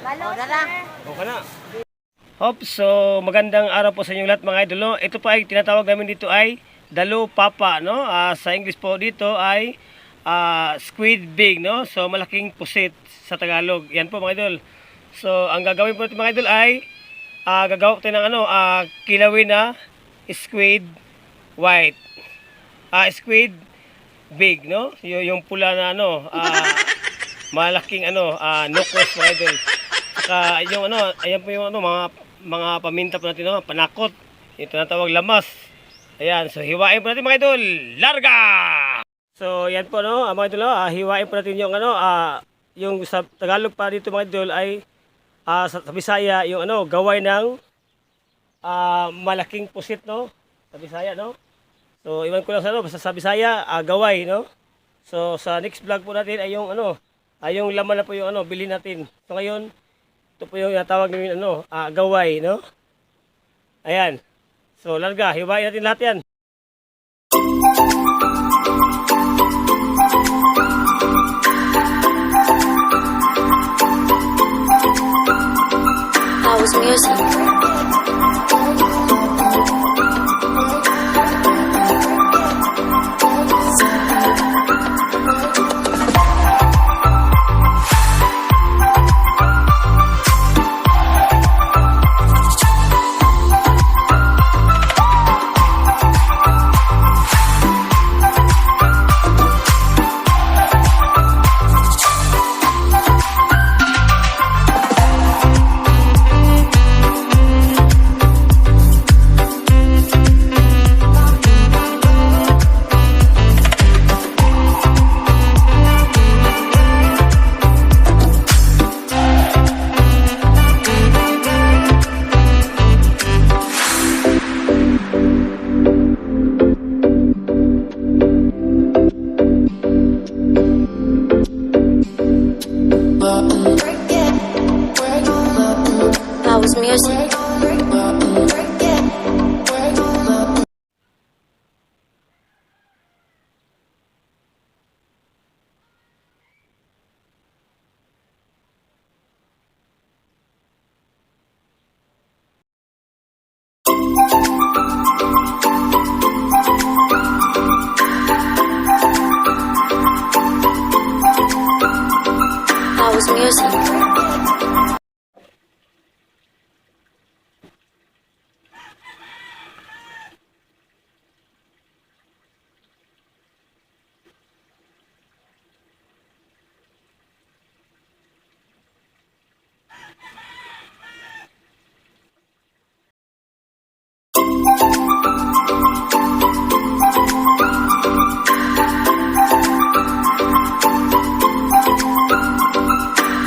Okay na. Hop, so magandang araw po sa inyong lahat mga idol. No? Ito po ay tinatawag namin dito ay dalo papa, no? Sa English po dito ay squid big, no? So malaking pusit sa Tagalog. Yan po mga idol. So ang gagawin po natin mga idol ay gagawa tayo ng kilawin na squid white. Squid big, no? Yung pula na malaking nukos mga idol. Saka yung ayan po yung mga paminta po natin, no? Panakot. Yung tinatawag lamas. Ayan, so hiwain po natin mga idol. Larga! So yan po, no, mga idol, hiwain po natin yung yung sa Tagalog pa dito mga idol ay sa Bisaya yung gaway ng malaking pusit, no? Sa Bisaya, no? So iwan ko lang basta sa Bisaya gaway, no? So sa next vlog po natin ay yung yung laman na po yung bilhin natin. So ngayon ito po yung natawag namin gaway, no? Ayan. So larga, hiwain natin lahat yan. House music. House music. House music.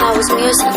House music.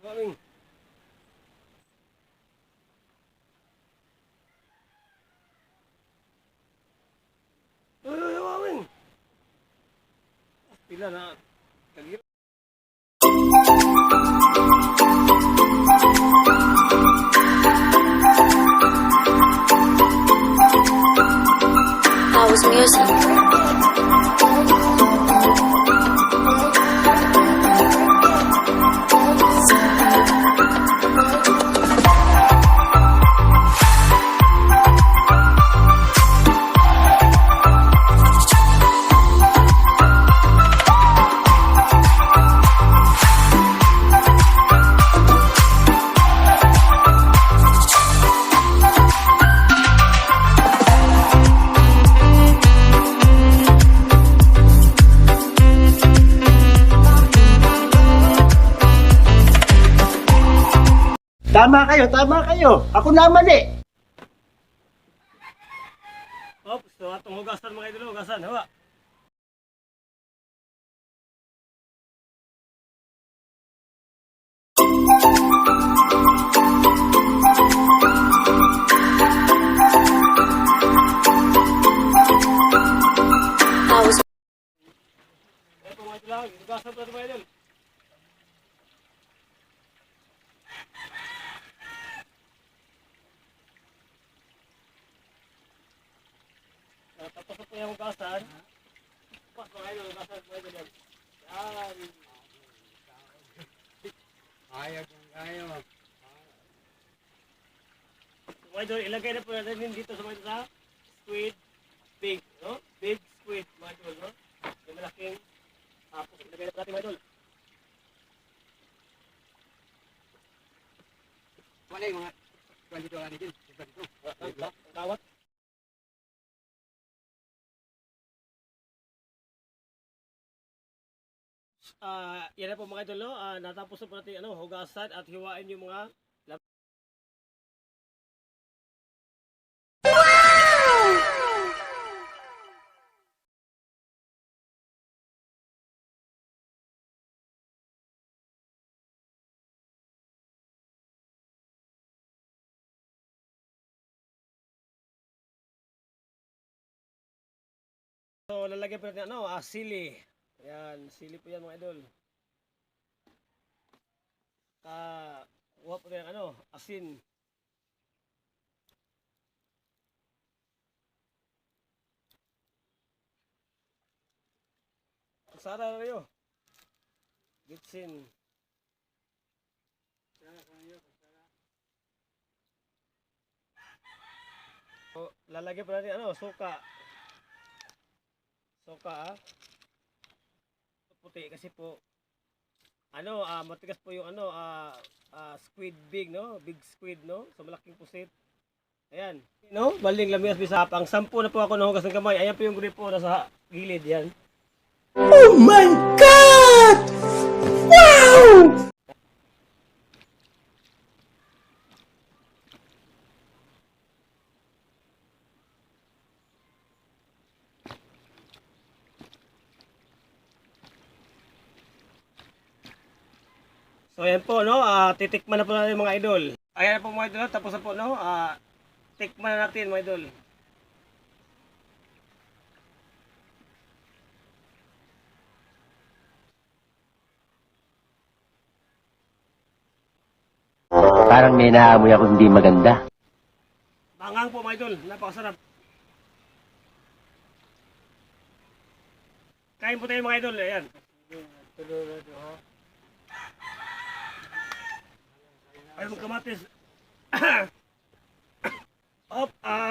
Wawing. Uy, wawing. Pila na. Kagil. House music. Tama kayo, tama kayo. Ako naman eh. Hop, so atong hugasan mga idol, hugasan, hawa. House Ito mga idol lang, hugasan pa ito mga idol. Tapos na po yung hugasan. Pas mga idol, hugasan mga idol yan. Yan. Mga idol, ilagay na po natin dito sa mga idol sa squid big, no? Big squid mga idol, no? Yung malaking tapos ilagay na po natin mga idol. Wala yung mga dito nga dito. Ang kawat. Yan na po mga idol, no? Natapos na po natin hugasan at hiwain yung mga So, lalagyan po natin sili. Ayan, sili po yan mga idol. Kuha po natin asin. Sara na kayo. Gitsin. So, lalagyan po natin suka. Suka puti kasi po matigas po yung squid big, no? Big squid, no? So malaking pusit. Ayan. No? Baling lamias bisa pang 10 na po ako nahugas ng kamay. Ayan po yung gripo nasa gilid yan. Oh my God! Wow! So ayan po, no? Titikman na po natin mga idol. Ayan na po mga idol, no? Tapos na po, no? Tikman na natin mga idol. Parang may naamoy ako hindi maganda. Bangang po mga idol, napakasarap. Kain po tayo mga idol, ayan. Ay, magkamatis.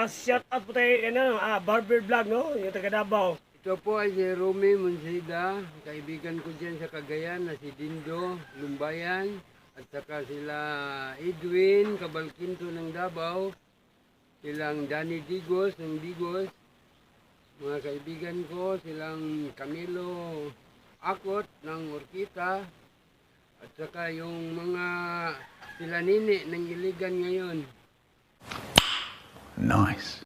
Shout out po tayo, Barber Vlog, no? Yung taga Davao. Ito po ay si Romy Monsida, kaibigan ko dyan sa Cagayan na si Dindo Lumbayan at saka sila Edwin Cabalquinto ng Davao, silang Danny Digos ng Digos, mga kaibigan ko, silang Camilo Akot ng Orquita at saka yung mga sila Nini ng Iligan ngayon. Nice.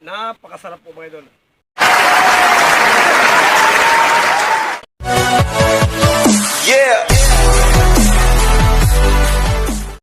Napakasarap po mga idol.